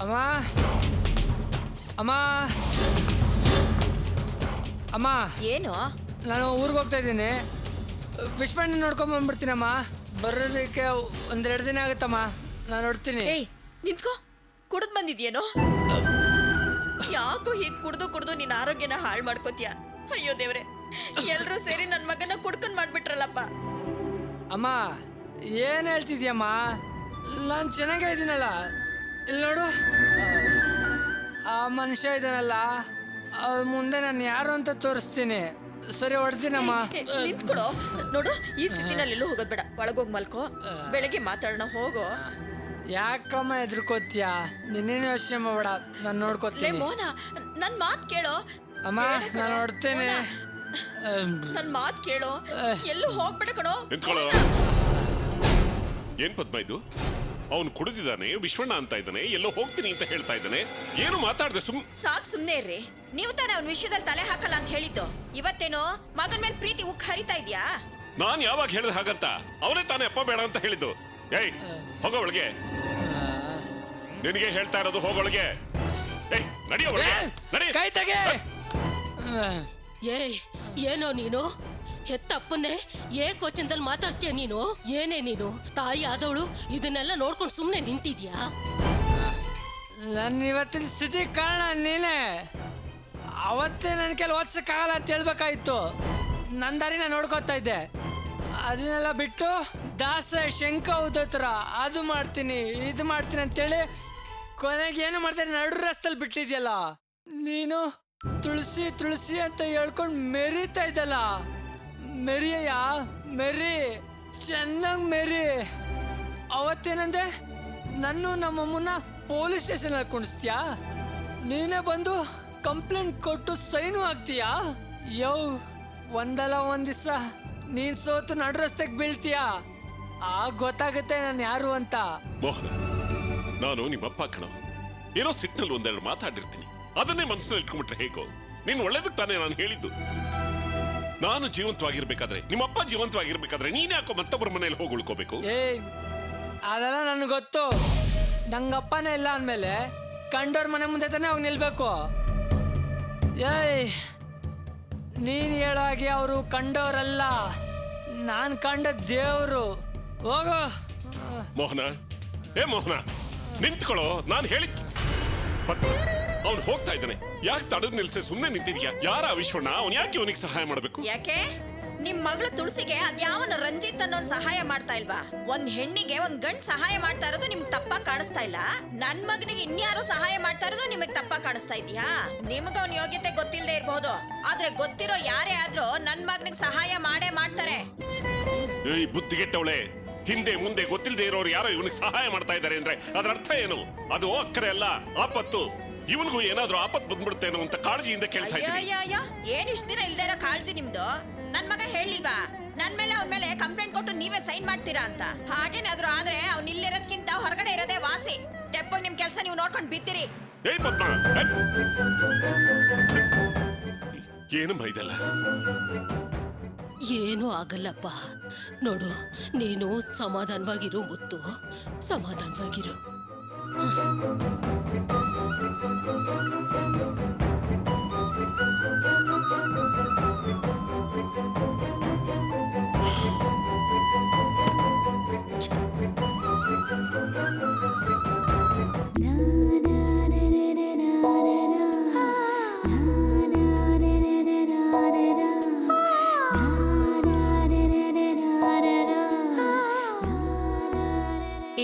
ಅಮ್ಮ ಅಮ್ಮ ಅಮ್ಮ ಏನು? ನಾನು ಊರಿಗೆ ಹೋಗ್ತಾ ಇದ್ದೀನಿ. ವಿಶ್ವಣ್ಣ ನೋಡ್ಕೊಂಡ್ ಬಂದ್ಬಿಡ್ತೀನಮ್ಮ. ಬರೋದಕ್ಕೆ 1-2 ದಿನ ಆಗುತ್ತಮ್ಮ. ನಾನು ನೋಡ್ತೀನಿ. ಏಯ್ ನಿಂತ್ಕೋ, ಕುಡಿದ್ ಬಂದಿದ್ಯೇನೋ? ಯಾಕೋ ಹೀಗೆ ಕುಡ್ದು ನಿನ್ನ ಆರೋಗ್ಯನ ಹಾಳು ಮಾಡ್ಕೋತೀಯ? ಅಯ್ಯೋ ದೇವ್ರೆ, ಎಲ್ರೂ ಸೇರಿ ನನ್ನ ಮಗನ ಕುಡ್ಕೊಂಡ್ ಮಾಡ್ಬಿಟ್ರಲ್ಲಪ್ಪ. ಅಮ್ಮ ಏನ್ ಹೇಳ್ತಿದ್ಯಮ್ಮ? ನಾನು ಚೆನ್ನಾಗೇ ಇದ್ದೀನಲ್ಲ. ಇಲ್ಲಿ ನೋಡು, ಆ ಮನುಷ್ಯ ಇದ್ದಾನಲ್ಲ, ಮುಂದೆ ನಾನು ಯಾರು ಅಂತ ತೋರಿಸ್ತೀನಿ. ಸರಿ, ಹೊಡ್ತೀನಮ್ಮ. ನಿಂತ್ಕೊಳೋ. ನೋಡು, ಈ ಸ್ಥಿತಿನಲ್ಲಿ ಎಲ್ಲೂ ಹೋಗೋದ್ ಬೇಡ. ಒಳಗೋಗ್ ಮಲ್ಕೋ, ಬೆಳಗ್ಗೆ ಮಾತಾಡೋಣ. ಹೋಗೋ. ಯಾಕಮ್ಮ ಎದ್ರಕೋತ್ಯಾ? ನಿನ್ನೇನು ಯೋಚನೆ ಮಾಡಬೇಡ, ನಾನು ನೋಡ್ಕೋತೀನಿ. ಮೋಹನ, ನನ್ ಮಾತ್ ಕೇಳೋ. ಅಮ್ಮ, ನಾನು ಹೊಡ್ತೇನೆ. ನನ್ ಮಾತ್ ಕೇಳೋ, ಎಲ್ಲೂ ಹೋಗ್ಬೇಡ ಕಣೋ. ಏನ್ ಪದ್ಮ ಇದು? ಅವನು ಕುಡಿದಿದ್ದಾನೆ, ವಿಶ್ವಣ್ಣ ಅಂತ ಇದ್ದಾನೆ, ಎಲ್ಲೋ ಹೋಗ್ತೀನಿ ಅಂತ ಹೇಳ್ತಾ ಇದ್ದಾನೆ. ಏನು ಮಾತಾಡ್ದೆ? ಸಾಕ್, ಸುಮ್ನೆ ಇರ್ರಿ. ನೀವು ತಾನೇ ಅವನ ವಿಷಯದಲ್ಲಿ ತಲೆ ಹಾಕಲ್ಲ ಅಂತ ಹೇಳಿದ್ದು. ಇವತ್ತೇನೋ ಮಗನ್ ಮೇಲೆ ಪ್ರೀತಿ ಉಕ್ ಹರಿತಾ ಇದ್ಯಾ? ನಾನ್ ಯಾವಾಗ ಹೇಳ್ದೆ ಹಾಗಂತ? ಅವನೇ ತಾನೇ ಅಪ್ಪ ಬೇಡ ಅಂತ ಹೇಳಿದ್ದು. ಏಯ್, ಹೋಗೋ ಒಳಗೆ. ನಿನಗೆ ಹೇಳ್ತಾ ಇರೋದು, ಹೋಗೊಳಗೆ. ಏಯ್, ನಡಿಯೋ ಒಳಗೆ, ನಡಿ. ಕೈ ತೆಗೆ. ಏಯ್, ಏನೋ ನೀನು? ಹೆತ್ತಪ್ಪನ್ನೇ ಏಕವಚನದಲ್ಲಿ ಮಾತಾಡ್ತೀಯ ನೀನು? ಏನೇ ನೀನು? ತಾಯಿ ಆದವಳು ಇದನ್ನೆಲ್ಲ ನೋಡ್ಕೊಂಡು ಸುಮ್ಮನೆ ನಿಂತಿದ್ಯಾ? ನನ್ನ ಇವತ್ತಿನ ಸ್ಥಿತಿ ಕಾರಣ ನೀನೇ. ಅವತ್ತೇ ನನ್ನ ಕೆಲ ಓದ್ಸಕ್ಕಾಗಲ್ಲ ಅಂತ ಹೇಳ್ಬೇಕಾಯ್ತು. ನನ್ನ ದಾರಿ ನಾನು ನೋಡ್ಕೊತಾ ಇದ್ದೆ. ಅದನ್ನೆಲ್ಲ ಬಿಟ್ಟು ದಾಸ ಶಂಕ ಉದತ್ರ ಅದು ಮಾಡ್ತೀನಿ ಇದು ಮಾಡ್ತೀನಿ ಅಂತೇಳಿ ಕೊನೆಗೆ ಏನು ಮಾಡ್ತಾರೆ, ನಡು ರಸ್ತಲ್ಲಿ ಬಿಟ್ಟಿದ್ಯಲ್ಲ. ನೀನು ತುಳಸಿ ತುಳಸಿ ಅಂತ ಹೇಳ್ಕೊಂಡು ಮೆರಿತಾ ಇದ್ದಲ್ಲ. ಮೆರಿಯಯ್ಯ, ಮೆರಿ, ಚೆನ್ನಾಗಿ ಮೆರಿ. ಅವತ್ತೇನಂದೆ, ನನ್ನ ನಮ್ಮಮ್ಮನ್ನ ಪೊಲೀಸ್ ಸ್ಟೇಷನಲ್ಲಿ ಕುಣಿಸ್ತೀಯಾ? ನೀನೇ ಬಂದು ಕಂಪ್ಲೇಂಟ್ ಕೊಟ್ಟು ಸೈನು ಹಾಕ್ತೀಯಾ? ಒಂದಲ್ಲ ಒಂದ್ ದಿವಸ ನೀನ್ ಸೋತು ನಡು ರಸ್ತೆಗೆ ಬೀಳ್ತೀಯಾ? ಆಗ ಗೊತ್ತಾಗುತ್ತೆ ನಾನು ಯಾರು ಅಂತ. ಮೋಹನ, ನಾನು ನಿಮ್ಮಪ್ಪ ಕಣ. ಏನೋ ಸಿಟ್ನಲ್ಲಿ 1-2 ಮಾತಾಡಿರ್ತೀನಿ, ಅದನ್ನೇ ಮನಸ್ಸಿನಲ್ಲಿ ಇಟ್ಕೊಂಡ್ಬಿಟ್ರೆ ಹೇಗೋ? ನೀನ್ ಒಳ್ಳೇದಕ್ಕೆ ತಾನೇ ನಾನು ಹೇಳಿದ್ದು. ನಾನು ಜೀವಂತವಾಗಿರ್ಬೇಕಾದ್ರೆ, ನಿಮ್ಮಪ್ಪ ಜೀವಂತವಾಗಿರ್ಬೇಕಾದ್ರೆ ನೀನ್ ಯಾಕೋ ಮತ್ತೊಬ್ಬರ ಮನೇಲಿ ಹೋಗಿ ಉಳ್ಕೋಬೇಕು? ಅದೆಲ್ಲ ನನ್ಗೆ ಗೊತ್ತು. ನಂಗಪ್ಪನೇ ಇಲ್ಲ ಅಂದಮೇಲೆ ಕಂಡೋರ್ ಮನೆ ಮುಂದೆ ತಾನೇ ಹೋಗಿ ನಿಲ್ಬೇಕು. ನೀನ್ ಹೇಳೋ ಹಾಗೆ ಅವರು ಕಂಡೋರಲ್ಲ, ನಾನ್ ಕಂಡ ದೇವ್ರು. ಹೋಗೋ. ಮೋಹನ, ಏ ಮೋಹನ, ನಿಂತ್ಕೊಳ್ಳೋ. ನಾನು ಹೇಳಿದ್ದು. ಅವ್ನು ಹೋಗ್ತಾ ಇದ್ದಾನೆ, ಯಾಕೆ ತಡೆದು ನಿಲ್ಸೆ ಸುಮ್ಮನೆ ನಿಂತಿದ್ಯಾ? ಯಾರ ವಿಶ್ವಣ್ಣ? ಅವ್ನು ಯಾಕೆ ಅವನಿಗೆ ಸಹಾಯ ಮಾಡಬೇಕು? ಯಾಕೆ ನಿಮ್ ಮಗಳು ತುಳಸಿಗೆ ಅದ್ಯಾವನ ರಂಜಿತ್ ಅನ್ನೋನ್ ಸಹಾಯ ಮಾಡ್ತಾ ಇಲ್ವಾ? ಒಂದ್ ಹೆಣ್ಣಿಗೆ ಒಂದ್ ಗಂಡ್ ಸಹಾಯ ಮಾಡ್ತಾ ಇರೋದು ನಿಮ್ಗೆ ತಪ್ಪ ಕಾಣಿಸ್ತಾ ಇಲ್ಲ? ನನ್ ಮಗನಿಗೆ ಇನ್ಯಾರು ಸಹಾಯ ಮಾಡ್ತಾ ಇರೋದು ನಿಮಗ್ ತಪ್ಪ ಕಾಣಿಸ್ತಾ ಇದೀಯಾ? ನಿಮಗ ಅವ್ನ ಯೋಗ್ಯತೆ ಗೊತ್ತಿಲ್ಲದೆ ಇರ್ಬಹುದು, ಆದ್ರೆ ಗೊತ್ತಿರೋ ಯಾರೇ ಆದ್ರೂ ನನ್ ಮಗನಿಗೆ ಸಹಾಯ ಮಾಡೇ ಮಾಡ್ತಾರೆ. ಏಯ್ ಬುದ್ಧಿಗೆಟ್ಟವಳೆ, ಹಿಂದೆ ಮುಂದೆ ಗೊತ್ತಿಲ್ಲದೆ ಇರೋರು ಯಾರೋ ಇವನಿಗೆ ಸಹಾಯ ಮಾಡ್ತಾ ಇದ್ದಾರೆ ಅಂದ್ರೆ ಅದ್ರ ಅರ್ಥ ಏನು? ಅದು ಅಕ್ಕರೆ ಅಲ್ಲ, ಆಪತ್ತು. ಇವನಿಗೂ ಏನಾದ್ರೂ ಆಪತ್ತು ಬಂದ್ಬಿಡುತ್ತೇನೋ ಅಂತ ಕಾಳಜಿಯಿಂದ ಕೇಳ್ತಾ ಇದ್ದೀನಿ. ಏನ್ ಇಷ್ಟ ದಿನ ಇಲ್ದೇ ಇರೋ ಕಾಳಜಿ ನಿಮ್ದು? ನನ್ ಮಗ ಹೇಳಿಲ್ವಾ ನನ್ ಮೇಲೆ ಅವನ ಮೇಲೆ ಕಂಪ್ಲೇಂಟ್ ಕೊಟ್ಟು ನೀವೇ ಸೈನ್ ಮಾಡ್ತೀರಾ ಅಂತ? ಹಾಗೇನಾದ್ರೂ ಆದ್ರೆ ಅವ್ನ ಇಲ್ಲಿರೋದ್ಕಿಂತ ಹೊರಗಡೆ ಇರೋದೇ ವಾಸಿ. ತೆಪ್ಪಗ್ ನಿಮ್ ಕೆಲ್ಸ ನೀವು ನೋಡ್ಕೊಂಡು ಬಿದ್ದಿರಿ. ಏಯ್ ಪದ್ಮ, ಏನಮ್ಮ ಇದೆಲ್ಲ? ಏನೂ ಆಗಲ್ಲಪ್ಪ. ನೋಡು, ನೀನು ಸಮಾಧಾನವಾಗಿರು ಮುತ್ತು, ಸಮಾಧಾನವಾಗಿರು.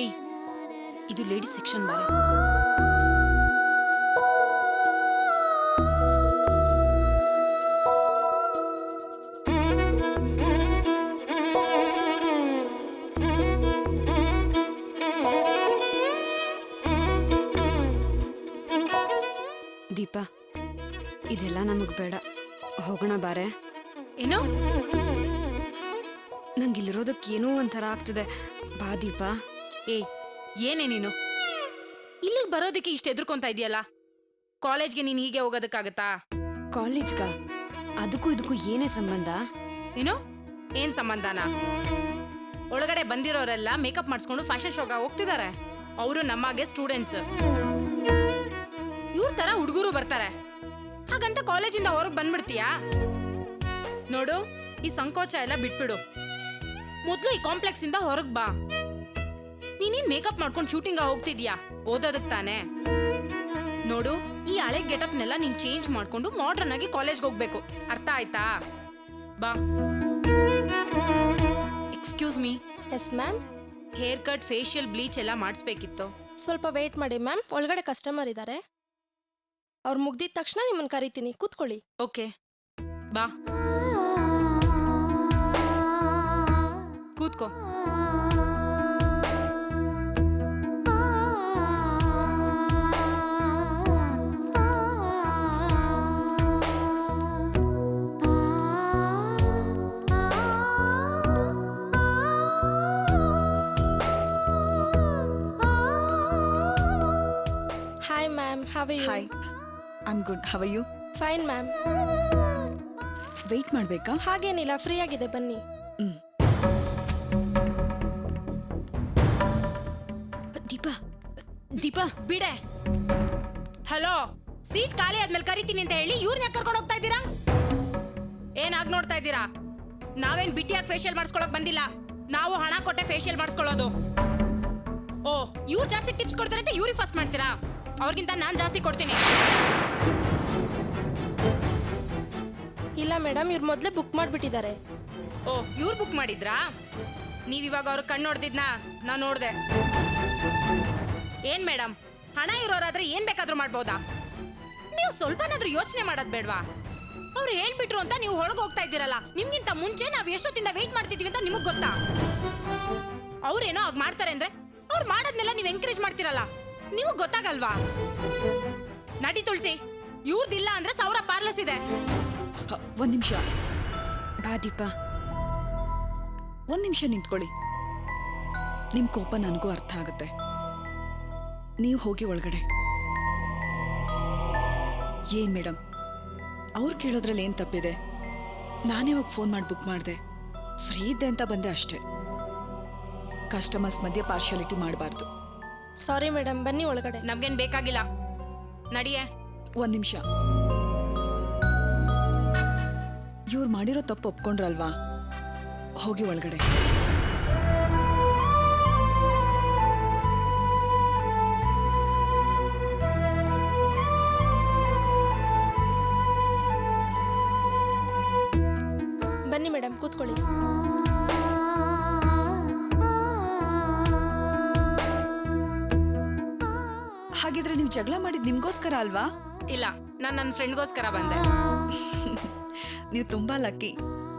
ಏಯ್, ಇದು ಲೇಡೀಸ್ ಸೆಕ್ಷನ್ ಮಾರೆ. ದೀಪಾ ಇದೆಲ್ಲ ನಮಗ್ ಬೇಡ, ಹೋಗೋಣ ಬಾರೆ. ಏನು? ನಂಗಿಲ್ಲಿರೋದಕ್ಕೆ ಏನೋ ಒಂಥರ ಆಗ್ತಿದೆ, ಬಾ ದೀಪಾ. ಏಯ್, ಏನೇ ನೀನು ಇಲ್ಲಿಗೆ ಬರೋದಕ್ಕೆ ಇಷ್ಟು ಎದುರ್ಕೊಂತ ಇದೆಯಲ್ಲ? ಕಾಲೇಜ್ಗೆ ನೀನು ಹೀಗೆ ಹೋಗೋದಕ್ಕಾಗತ್ತಾ? ಕಾಲೇಜ್ಗ ಅದಕ್ಕೂ ಇದಕ್ಕೂ ಏನೇ ಸಂಬಂಧ? ನೀನು ಏನ್ ಸಂಬಂಧನಾ? ಒಳಗಡೆ ಬಂದಿರೋರೆಲ್ಲ ಮೇಕಪ್ ಮಾಡಿಸ್ಕೊಂಡು ಫ್ಯಾಷನ್ ಶೋಗೆ ಹೋಗ್ತಿದ್ದಾರೆ. ಅವರು ನಮ್ಮಾಗೆ ಸ್ಟೂಡೆಂಟ್ಸ್. ಇವ್ರ ತರ ಹುಡುಗರು ಬರ್ತಾರೆ, ಹಾಗಂತ ಕಾಲೇಜಿಂದ ಹೊರಗೆ ಬಂದ್ಬಿಡ್ತೀಯಾ? ನೋಡು, ಈ ಸಂಕೋಚ ಎಲ್ಲ ಬಿಟ್ಬಿಡು. ಮೊದ್ಲು ಈ ಕಾಂಪ್ಲೆಕ್ಸ್ ಇಂದ ಹೊರಗ್ ಬಾ. ನೀನೇನ್ ಮೇಕಪ್ ಮಾಡ್ಕೊಂಡು ಶೂಟಿಂಗ್ ಹೋಗ್ತಿದ್ಯಾ? ಓದೋದಕ್ ತಾನೆ. ನೋಡು, ಈ ಹಳೆ ಗೆಟಪ್ನೆಲ್ಲ ನೀನ್ ಚೇಂಜ್ ಮಾಡ್ಕೊಂಡು ಮಾಡ್ರನ್ ಆಗಿ ಕಾಲೇಜ್ಗೆ ಹೋಗ್ಬೇಕು, ಅರ್ಥ ಆಯ್ತಾ? ಬಾ. Excuse me. Yes ma'am. Hair cut, facial, bleach ಎಲ್ಲ ಮಾಡಿಸ್ಬೇಕಿತ್ತು. ಸ್ವಲ್ಪ ವೇಟ್ ಮಾಡಿ ಮ್ಯಾಮ್, ಒಳಗಡೆ ಕಸ್ಟಮರ್ ಇದ್ದಾರೆ. ಅವ್ರು ಮುಗ್ದಿದ ತಕ್ಷಣ ನಿಮ್ಮನ್ನು ಕರಿತೀನಿ, ಕೂತ್ಕೊಳ್ಳಿ. ಓಕೆ, ಬಾ ಕೂತ್ಕೋ. Hi ma'am, how you? Hi, I'm good. How you? Fine ma'am. Wait ಮಾಡಬೇಕಾ? ಹಾಗೇನಿಲ್ಲ, ಫ್ರೀ ಆಗಿದೆ, ಬನ್ನಿ. ದೀಪಾ ದೀಪಾ ಬಿಡೆ. ಹಲೋ, ಸೀಟ್ ಖಾಲಿ ಆದ್ಮೇಲೆ ಕರಿತೀನಿ ಅಂತ ಹೇಳಿ ಇವ್ರನ್ನ ಯಾಕೆ ಕರ್ಕೊಂಡು ಹೋಗ್ತಾ ಇದ್ದೀರಾ? ಏನಾಗ್ ನೋಡ್ತಾ ಇದ್ದೀರಾ? ನಾವೇನ್ ಬಿಟ್ಟಿಯಾಗಿ ಫೇಶಿಯಲ್ ಮಾಡಿಸ್ಕೊಳಕ್ ಬಂದಿಲ್ಲ, ನಾವು ಹಣ ಕೊಟ್ಟೆ ಫೇಶಿಯಲ್ ಮಾಡಿಸ್ಕೊಳ್ಳೋದು. ಓ, ಇವ್ರು ಜಾಸ್ತಿ ಟಿಪ್ಸ್ ಕೊಡ್ತಾರೆ ಅಂತ ಇವ್ರಿಗೆ ಫಸ್ಟ್ ಮಾಡ್ತೀರಾ? ಅವ್ರಿಗಿಂತ ನಾನು ಜಾಸ್ತಿ ಕೊಡ್ತೀನಿ. ಇಲ್ಲ ಮೇಡಮ್, ಇವ್ರು ಮೊದಲೇ ಬುಕ್ ಮಾಡಿಬಿಟ್ಟಿದ್ದಾರೆ. ಓ, ಇವ್ರು ಬುಕ್ ಮಾಡಿದ್ರಾ? ನೀವಿವಾಗ ಅವ್ರ ಕಣ್ಣು ನೋಡ್ದಿದ್ನ ನಾನು ನೋಡ್ದೆ. ಏನ್ ಮೇಡಮ್, ಹಣ ಇರೋರಾದ್ರೆ ಏನ್ ಬೇಕಾದ್ರೂ ಮಾಡ್ಬೋದಾ? ನೀವು ಸ್ವಲ್ಪನಾದ್ರೂ ಯೋಚನೆ ಮಾಡೋದ್ ಬೇಡ್ವಾ? ಅವ್ರು ಹೇಳ್ಬಿಟ್ರು ಅಂತ ನೀವು ಒಳಗೆ ಹೋಗ್ತಾ ಇದ್ದೀರಲ್ಲ, ನಿಮ್ಗಿಂತ ಮುಂಚೆ ನಾವ್ ಎಷ್ಟೊತ್ತಿಂದ ವೇಟ್ ಮಾಡ್ತಿದೀವಿ ಅಂತ ನಿಮಗ್ ಗೊತ್ತಾ? ಅವ್ರೇನೋ ಆಗ ಮಾಡ್ತಾರೆ ಅಂದ್ರೆ ಅವ್ರು ಮಾಡೋದ್ನೆಲ್ಲ ನೀವು ಎಂಕರೇಜ್ ಮಾಡ್ತಿರಲ್ಲ, ನಿಮಗ್ ಗೊತ್ತಾಗಲ್ವಾ? ನಡಿ ತುಳಸಿ, ಇವ್ರದಿಲ್ಲ ಅಂದ್ರೆ 1000 ಪಾರ್ಲರ್ಸ್ ಇದೆ. ಒಂದ್ ನಿಮಿಷ, ಬಾ ದೀಪಾ. ಒಂದ್ ನಿಮಿಷ ನಿಂತ್ಕೊಳ್ಳಿ. ನಿಮ್ ಕೋಪ ನನಗೂ ಅರ್ಥ ಆಗುತ್ತೆ. ನೀವು ಹೋಗಿ ಒಳಗಡೆ. ಏನ್ ಮೇಡಮ್, ಅವ್ರು ಕೇಳೋದ್ರಲ್ಲಿ ಏನ್ ತಪ್ಪಿದೆ? ನಾನೇ ಹೋಗಿ ಫೋನ್ ಮಾಡಿ ಬುಕ್ ಮಾಡಿದೆ, ಫ್ರೀ ಇದ್ದೆ ಅಂತ ಬಂದೆ ಅಷ್ಟೇ. ಕಸ್ಟಮರ್ಸ್ ಮಧ್ಯೆ ಪಾರ್ಶಿಯಾಲಿಟಿ ಮಾಡಬಾರ್ದು. ಸಾರಿ ಮೇಡಮ್, ಬನ್ನಿ ಒಳಗಡೆ. ನಮ್ಗೇನ್ ಬೇಕಾಗಿಲ್ಲ, ನಡಿಯೇ. ಒಂದ್ ನಿಮಿಷ, ಇವ್ರು ಮಾಡಿರೋ ತಪ್ಪು ಒಪ್ಕೊಂಡ್ರಲ್ವಾ? ಹೋಗಿ ಒಳಗಡೆ. ಬನ್ನಿ ಮೇಡಮ್, ಕೂತ್ಕೊಳ್ಳಿ. ಹಾಗಿದ್ರೆ ನೀವು ಜಗಳ ಮಾಡಿದ್ ನಿಮ್ಗೋಸ್ಕರ ಅಲ್ವಾ? ಇಲ್ಲ, ನಾನು ನನ್ನ ಫ್ರೆಂಡ್ಗೋಸ್ಕರ ಬಂದೆ. ನೀವು ತುಂಬಾ ಲಕ್ಕಿ.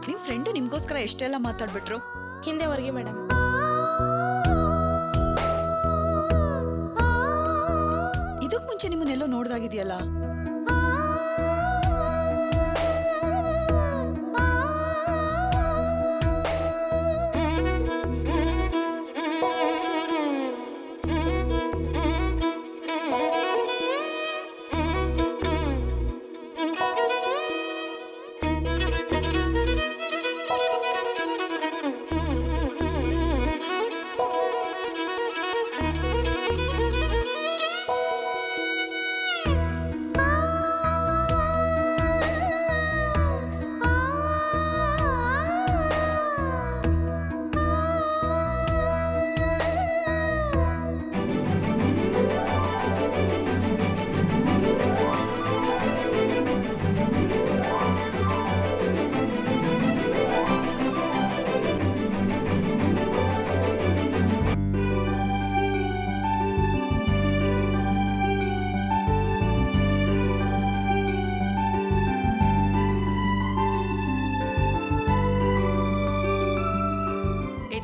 ನಿಮ್ ಫ್ರೆಂಡು ನಿಮ್ಗೋಸ್ಕರ ಎಷ್ಟೆಲ್ಲ ಮಾತಾಡ್ಬಿಟ್ರು. ಹಿಂದೆ ಹೊರಗೆ ಮೇಡಮ್. ಇದಕ್ ಮುಂಚೆ ನಿಮ್ಮನ್ನೆಲ್ಲೋ ನೋಡ್ದಾಗಿದೆಯಲ್ಲ?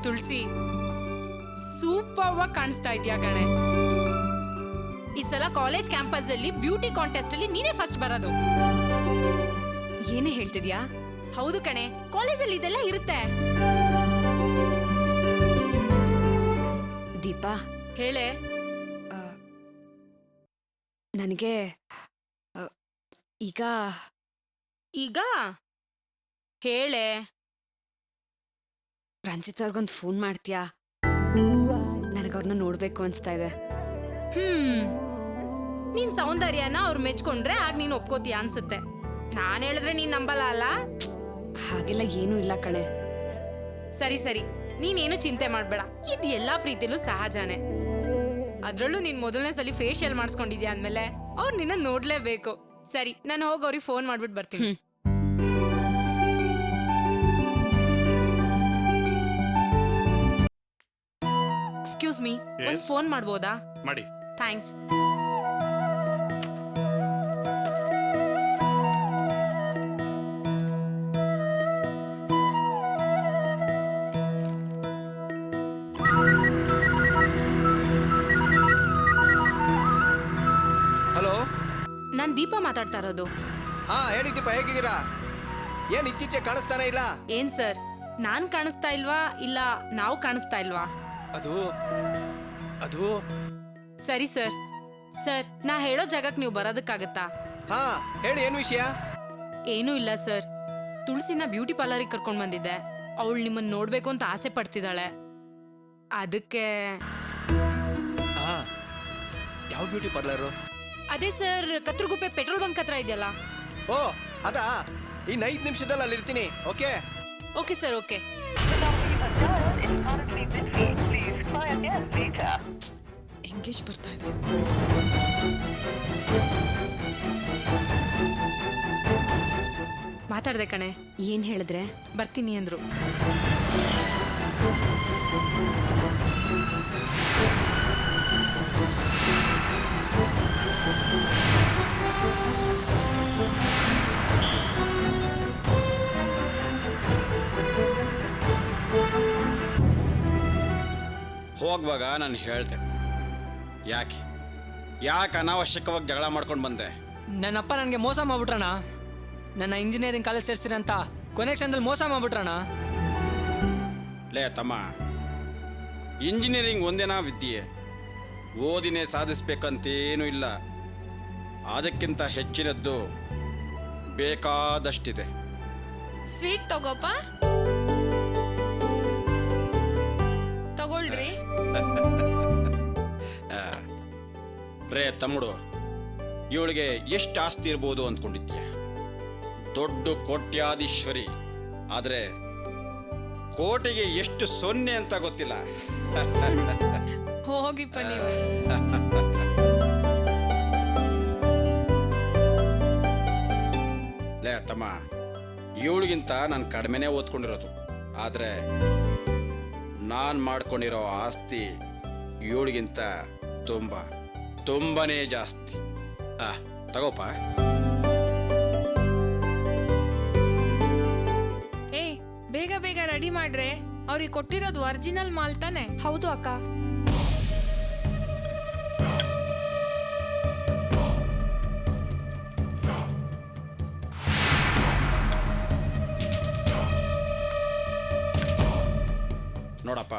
ತುಳಸಿ, ಸೂಪರ್ ಆಗಿ ಕಾಣಿಸ್ತಾ ಇದೆಯಾ ಕಣೆ. ಈ ಸಲ ಕಾಲೇಜ್ ಕ್ಯಾಂಪಸ್ ಅಲ್ಲಿ ಬ್ಯೂಟಿ ಕಾಂಟೆಸ್ಟ್ ಅಲ್ಲಿ ನೀನೇ ಫಸ್ಟ್ ಬರೋದು. ಏನೇ ಹೇಳ್ತಿದ್ಯಾ? ಹೌದು ಕಣೆ, ಕಾಲೇಜಲ್ಲಿ ಇದೆಲ್ಲ ಇರುತ್ತೆ. ದೀಪಾ, ಹೇಳೆ. ನನಗೆ ಈಗ ಈಗ ಹೇಳೆ. ರಂಜಿತ್ ಅವ್ರಿಗೊಂದು ಫೋನ್ ಮಾಡ್ತೀಯಾ? ನನಗವ್ರನ್ನ ನೋಡ್ಬೇಕು ಅನ್ಸ್ತಾ ಇದೆ. ನೀನ್ ಸೌಂದರ್ಯನ ಅವ್ರು ಮೆಚ್ಕೊಂಡ್ರೆ ಆಗ ನೀನ್ ಒಪ್ಕೋತೀಯ ಅನ್ಸುತ್ತೆ. ನಾನ್ ಹೇಳಿದ್ರೆ ನೀನ್ ನಂಬಲ್ಲ ಅಲ್ಲ? ಹಾಗೆಲ್ಲ ಏನೂ ಇಲ್ಲ ಕಣೆ. ಸರಿ ಸರಿ, ನೀನೇನು ಚಿಂತೆ ಮಾಡ್ಬೇಡ. ಇದು ಎಲ್ಲಾ ಪ್ರೀತಿಲೂ ಸಹಜನೇ. ಅದ್ರಲ್ಲೂ ನೀನ್ ಮೊದಲನೇ ಸಲ ಫೇಶಿಯಲ್ ಮಾಡಿಸ್ಕೊಂಡಿದ್ಯಾ ಅಂದ್ಮೇಲೆ ಅವ್ರು ನಿನ್ನ ನೋಡ್ಲೇಬೇಕು. ಸರಿ, ನಾನು ಹೋಗಿ ಅವ್ರಿಗೆ ಫೋನ್ ಮಾಡ್ಬಿಟ್ಟು ಬರ್ತೀನಿ. ಎಕ್ಸ್ಕ್ಯೂಸ್ ಮೀ, ಒಂದು ಫೋನ್ ಮಾಡ್ಬೋದಾ? ಮಾಡಿ. ಥ್ಯಾಂಕ್ಸ್. ಹಲೋ, ನಾನ್ ದೀಪಾ ಮಾತಾಡ್ತಾ ಇರೋದು. ಹಾ ಹೇಳಿ ದೀಪ, ಹೇಗಿದ್ದೀರಾ? ಏನ್ ಇತ್ತೀಚೆ ಕಾಣಿಸ್ತಾನೆ ಇಲ್ಲ? ಏನ್ ಸರ್, ನಾನ್ ಕಾಣಿಸ್ತಾ ಇಲ್ವಾ ಇಲ್ಲ ನಾವು ಕಾಣಿಸ್ತಾ ಇಲ್ವಾ? ಅದು ಅದು ಸರಿ ಸರ್. ಸರ್, ನಾ ಹೇಳೋ ಜಾಗಕ್ಕೆ ನೀವು ಬರೋದಕ್ಕಾಗತ್ತಾ? ಹಾ ಹೇಳಿ, ಏನ್ ವಿಷಯ? ಏನೂ ಇಲ್ಲ ಸರ್, ತುಳಸಿನ ಬ್ಯೂಟಿ ಪಾರ್ಲರಿಗೆ ಕರ್ಕೊಂಡು ಬಂದಿದ್ದೆ. ಅವಳು ನಿಮ್ಮನ್ನ ನೋಡ್ಬೇಕು ಅಂತ ಆಸೆ ಪಡ್ತಿದ್ದಾಳೆ. ಅದಕ್ಕೆ. ಹಾ, ಯಾವ ಬ್ಯೂಟಿ ಪಾರ್ಲರು? ಅದೇ ಸರ್, ಕತ್ರಗುಪ್ಪೆ ಪೆಟ್ರೋಲ್ ಬಂಕ್ ಹತ್ರ ಇದೆಯಲ್ಲ. ಓ ಅದಾ, ಇನ್ನು 5 ನಿಮಿಷದಲ್ಲಿ ಅಲ್ಲಿ ಇರ್ತೀನಿ. Okay okay sir, okay. Engage ಬರ್ತಾ ಇದೆ. ಮಾತಾಡ್ದೆ ಕಣೆ. ಏನ್ ಹೇಳಿದ್ರೆ? ಬರ್ತೀನಿ ಅಂದ್ರು. ಹೋಗುವಾಗ ನಾನು ಹೇಳ್ತೆ, ಯಾಕೆ ಅನಾವಶ್ಯಕವಾಗಿ ಜಗಳ ಮಾಡ್ಕೊಂಡು ಬಂದೆ? ನನ್ನಪ್ಪ ನನಗೆ ಮೋಸ ಮಾಡ್ಬಿಟ್ರಣ. ನನ್ನ ಇಂಜಿನಿಯರಿಂಗ್ ಕಾಲೇಜ್ ಸೇರಿಸಿರಂತ ಕೊನೆಕ್ಷನ್ದಲ್ಲಿ ಮೋಸ ಮಾಡ್ಬಿಟ್ರಣ. ಲೇ ತಮ್ಮ, ಇಂಜಿನಿಯರಿಂಗ್ ಒಂದೇನಾ ವಿದ್ಯೆ? ಓದಿನೇ ಸಾಧಿಸ್ಬೇಕಂತೇನೂ ಇಲ್ಲ. ಅದಕ್ಕಿಂತ ಹೆಚ್ಚಿನದ್ದು ಬೇಕಾದಷ್ಟಿದೆ. ಸ್ವೀಟ್ ತಗೋಪ. ತಗೊಳ್ರಿ. ರೇ ತಮ್ಮಡು, ಇವಳಿಗೆ ಎಷ್ಟು ಆಸ್ತಿ ಇರ್ಬೋದು ಅಂದ್ಕೊಂಡಿದ್ಯ? ದೊಡ್ಡ ಕೋಟ್ಯಾಧೀಶ್ವರಿ. ಆದ್ರೆ ಕೋಟಿಗೆ ಎಷ್ಟು ಸೊನ್ನೆ ಅಂತ ಗೊತ್ತಿಲ್ಲ. ಹೋಗಿಪ್ಪ ನೀವು. ಲೇ ತಮ್ಮ, ಇವಳಿಗಿಂತ ನಾನು ಕಡಿಮೆನೇ ಓದ್ಕೊಂಡಿರೋದು. ಆದ್ರೆ ನಾನು ಮಾಡ್ಕೊಂಡಿರೋ ಆಸ್ತಿ ಇವಳಿಗಿಂತ ತುಂಬಾನೇ ಜಾಸ್ತಿ. ತಗೋಪ. ಏ, ಬೇಗ ಬೇಗ ರೆಡಿ ಮಾಡ್ರೆ. ಅವ್ರಿಗೆ ಕೊಟ್ಟಿರೋದು ಒರಿಜಿನಲ್ ಮಾಲ್ ತಾನೆ? ಹೌದು ಅಕ್ಕ. ನೋಡಪ್ಪ,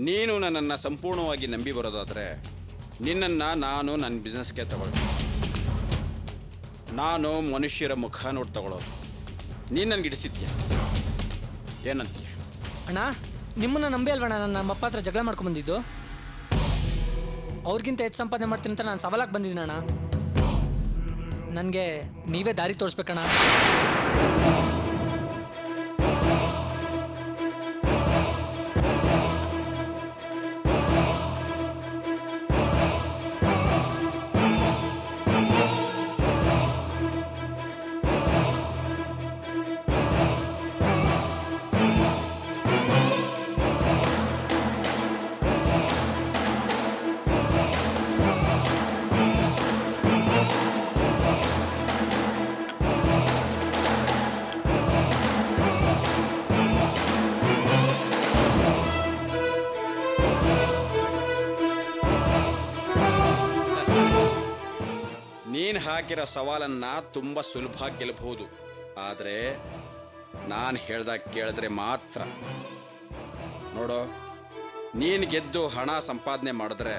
ನೀನು ನನ್ನನ್ನು ಸಂಪೂರ್ಣವಾಗಿ ನಂಬಿ ಬರೋದಾದರೆ ನಿನ್ನನ್ನು ನಾನು ನನ್ನ ಬಿಸ್ನೆಸ್ಗೆ ತಗೊಳ್ತೀನಿ. ನಾನು ಮನುಷ್ಯರ ಮುಖ ನೋಡಿ ತಗೊಳ್ಳೋದು. ನೀನು ನನಗೆ ಇಡಿಸಿದ್ಯಾ? ಏನಂತೀಯ? ಅಣ್ಣ, ನಿಮ್ಮನ್ನ ನಂಬಿ ಅಲ್ವಣ್ಣ ನಾನು ನಮ್ಮಪ್ಪ ಹತ್ರ ಜಗಳ ಮಾಡ್ಕೊಂಡ್ಬಂದಿದ್ದು. ಅವ್ರಿಗಿಂತ ಹೆಚ್ಚು ಸಂಪಾದನೆ ಮಾಡ್ತೀನಿ ಅಂತ ನಾನು ಸವಾಲಾಗಿ ಬಂದಿದ್ದೀನಿ ಅಣ್ಣ. ನನಗೆ ನೀವೇ ದಾರಿ ತೋರಿಸ್ಬೇಕಣ್ಣ. ಹಾಕಿರೋ ಸವಾಲನ್ನು ತುಂಬ ಸುಲಭವಾಗಿ ಗೆಲ್ಲಬಹುದು. ಆದರೆ ನಾನು ಹೇಳ್ದಾಗ ಕೇಳಿದ್ರೆ ಮಾತ್ರ. ನೋಡು, ನೀನು ಗೆದ್ದು ಹಣ ಸಂಪಾದನೆ ಮಾಡಿದ್ರೆ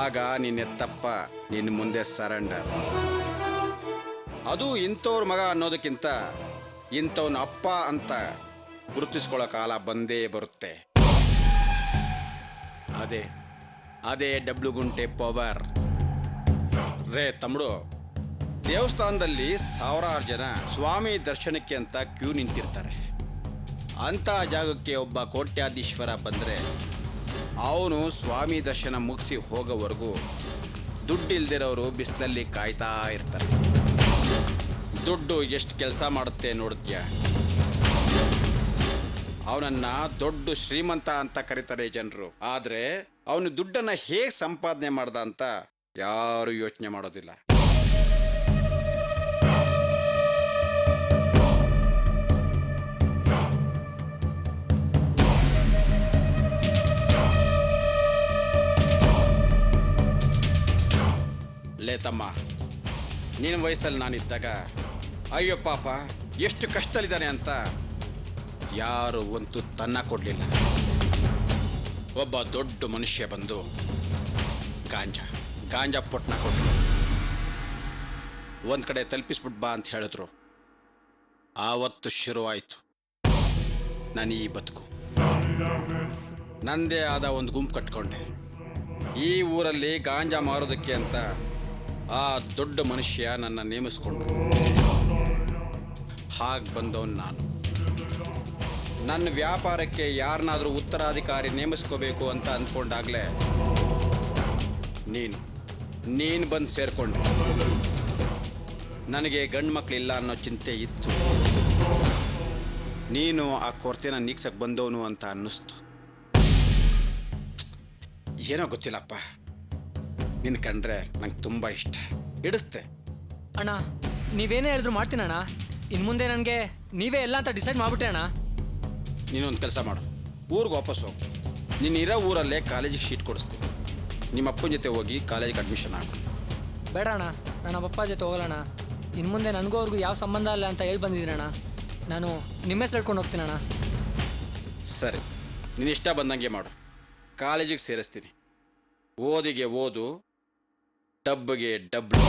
ಆಗ ನಿನ್ನ ಎತ್ತಪ್ಪ ನಿನ್ನ ಮುಂದೆ ಸರೆಂಡರ್. ಅದು ಇಂಥವ್ರ ಮಗ ಅನ್ನೋದಕ್ಕಿಂತ ಇಂಥವನ ಅಪ್ಪ ಅಂತ ಗುರುತಿಸ್ಕೊಳ್ಳೋ ಕಾಲ ಬಂದೇ ಬರುತ್ತೆ. ಅದೇ ಡಬ್ಲು ಗುಂಟೆ ಪವರ್. ರೇ ತಮ್ಮಡು, ದೇವಸ್ಥಾನದಲ್ಲಿ ಸಾವಿರಾರು ಜನ ಸ್ವಾಮಿ ದರ್ಶನಕ್ಕೆ ಅಂತ ಕ್ಯೂ ನಿಂತಿರ್ತಾರೆ. ಅಂಥ ಜಾಗಕ್ಕೆ ಒಬ್ಬ ಕೋಟ್ಯಾಧೀಶ್ವರ ಬಂದರೆ ಅವನು ಸ್ವಾಮಿ ದರ್ಶನ ಮುಗಿಸಿ ಹೋಗೋವರೆಗೂ ದುಡ್ಡಿಲ್ದಿರೋರು ಬಿಸಿಲಲ್ಲಿ ಕಾಯ್ತಾ ಇರ್ತಾರೆ. ದುಡ್ಡು ಎಷ್ಟು ಕೆಲಸ ಮಾಡುತ್ತೆ ನೋಡಿದ್ಯಾ? ಅವನನ್ನು ದೊಡ್ಡ ಶ್ರೀಮಂತ ಅಂತ ಕರೀತಾರೆ ಜನರು. ಆದರೆ ಅವನು ದುಡ್ಡನ್ನು ಹೇಗೆ ಸಂಪಾದನೆ ಮಾಡ್ದ ಅಂತ ಯಾರೂ ಯೋಚನೆ ಮಾಡೋದಿಲ್ಲ. ಲೇ ತಮ್ಮ, ನಿನ್ನ ವಯಸ್ಸಲ್ಲಿ ನಾನಿದ್ದಾಗ ಅಯ್ಯೋ ಪಾಪ ಎಷ್ಟು ಕಷ್ಟದಲ್ಲಿದ್ದಾನೆ ಅಂತ ಯಾರು ಒಂದು ತನ್ನ ಕೊಡಲಿಲ್ಲ. ಒಬ್ಬ ದೊಡ್ಡ ಮನುಷ್ಯ ಬಂದು ಗಾಂಜಾ ಪೊಟ್ನ ಕೊಟ್ಟರು. ಒಂದು ಕಡೆ ತಲುಪಿಸ್ಬಿಟ್ ಬಾ ಅಂತ ಹೇಳಿದ್ರು. ಆವತ್ತು ಶುರುವಾಯಿತು ನಾನು ಈ ಬದುಕು. ನಂದೇ ಆದ ಒಂದು ಗುಂಪು ಕಟ್ಕೊಂಡೆ. ಈ ಊರಲ್ಲಿ ಗಾಂಜಾ ಮಾರೋದಕ್ಕೆ ಅಂತ ಆ ದೊಡ್ಡ ಮನುಷ್ಯ ನನ್ನ ನೇಮಿಸ್ಕೊಂಡ್ರು. ಹಾಗೆ ಬಂದವನು ನಾನು. ನನ್ನ ವ್ಯಾಪಾರಕ್ಕೆ ಯಾರನ್ನಾದರೂ ಉತ್ತರಾಧಿಕಾರಿ ನೇಮಿಸ್ಕೋಬೇಕು ಅಂತ ಅಂದ್ಕೊಂಡಾಗಲೇ ನೀನು ಬಂದು ಸೇರಿಕೊಂಡೆ. ನನಗೆ ಗಂಡು ಮಕ್ಕಳಿಲ್ಲ ಅನ್ನೋ ಚಿಂತೆ ಇತ್ತು. ನೀನು ಆ ಕೊರತೆನ ನೀಗ್ಸಕ್ಕೆ ಬಂದವನು ಅಂತ ಅನ್ನಿಸ್ತು. ಏನೋ ಗೊತ್ತಿಲ್ಲಪ್ಪ, ನಿನ್ನ ಕಂಡ್ರೆ ನಂಗೆ ತುಂಬ ಇಷ್ಟ. ಹಿಡಿಸ್ತೆ ಅಣ್ಣ. ನೀವೇನೇ ಹೇಳಿದ್ರು ಮಾಡ್ತೀನಿ ಅಣ್ಣ. ಇನ್ನು ಮುಂದೆ ನನಗೆ ನೀವೇ ಎಲ್ಲ ಅಂತ ಡಿಸೈಡ್ ಮಾಡಿಬಿಟ್ಟೆ ಅಣ್ಣ. ನೀನೊಂದು ಕೆಲಸ ಮಾಡು, ಊರಿಗೆ ವಾಪಸ್ ಹೋಗು. ನೀನು ಇರೋ ಊರಲ್ಲೇ ಕಾಲೇಜಿಗೆ ಶೀಟ್ ಕೊಡಿಸ್ತೀನಿ. ನಿಮ್ಮ ಅಪ್ಪನ ಜೊತೆ ಹೋಗಿ ಕಾಲೇಜಿಗೆ ಅಡ್ಮಿಷನ್ ಆಗು. ಬೇಡ ಅಣ್ಣ, ನಾನು ಅಪ್ಪ ಜೊತೆ ಹೋಗಲ್ಲಣ್ಣ. ಇನ್ನು ಮುಂದೆ ನನಗೂ ಅವ್ರಿಗೂ ಯಾವ ಸಂಬಂಧ ಇಲ್ಲ ಅಂತ ಹೇಳಿ ಬಂದಿದ್ದೀನಿ ಅಣ್ಣ. ನಾನು ನಿಮ್ಮ ಹೆಸರು ಹೇಳ್ಕೊಂಡು ಹೋಗ್ತೀನಿ ಅಣ್ಣ. ಸರಿ, ನೀನು ಇಷ್ಟ ಬಂದಂಗೆ ಮಾಡು. ಕಾಲೇಜಿಗೆ ಸೇರಿಸ್ತೀನಿ. ಓದಿಗೆ ಓದು, ಡಬ್ಬಿಗೆ ಡಬ್ಲು.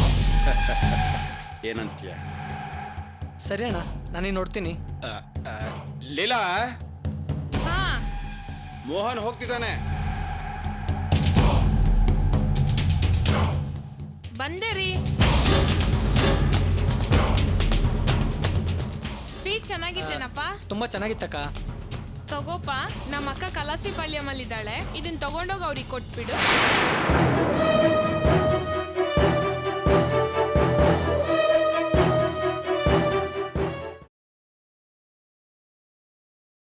ಏನಂತೀಯ? ಸರಿ ಅಣ್ಣ, ನಾನೀಗ ನೋಡ್ತೀನಿ. ಲೀಲಾ, ಮೋಹನ್ ಹೋಗ್ತಿದ್ದಾನೆ. ಬಂದೆ ರೀ. ಸ್ವೀಟ್ ಚೆನ್ನಾಗಿತ್ತೇನಪ್ಪ? ತುಂಬ ಚೆನ್ನಾಗಿತ್ತಕ್ಕ. ತಗೋಪ, ನಮ್ಮ ಅಕ್ಕ ಕಲಾಸಿ ಪಾಳ್ಯಮಲ್ಲಿದ್ದಾಳೆ. ಇದನ್ನ ತಗೊಂಡೋಗಿ ಅವ್ರಿಗೆ ಕೊಟ್ಬಿಡು.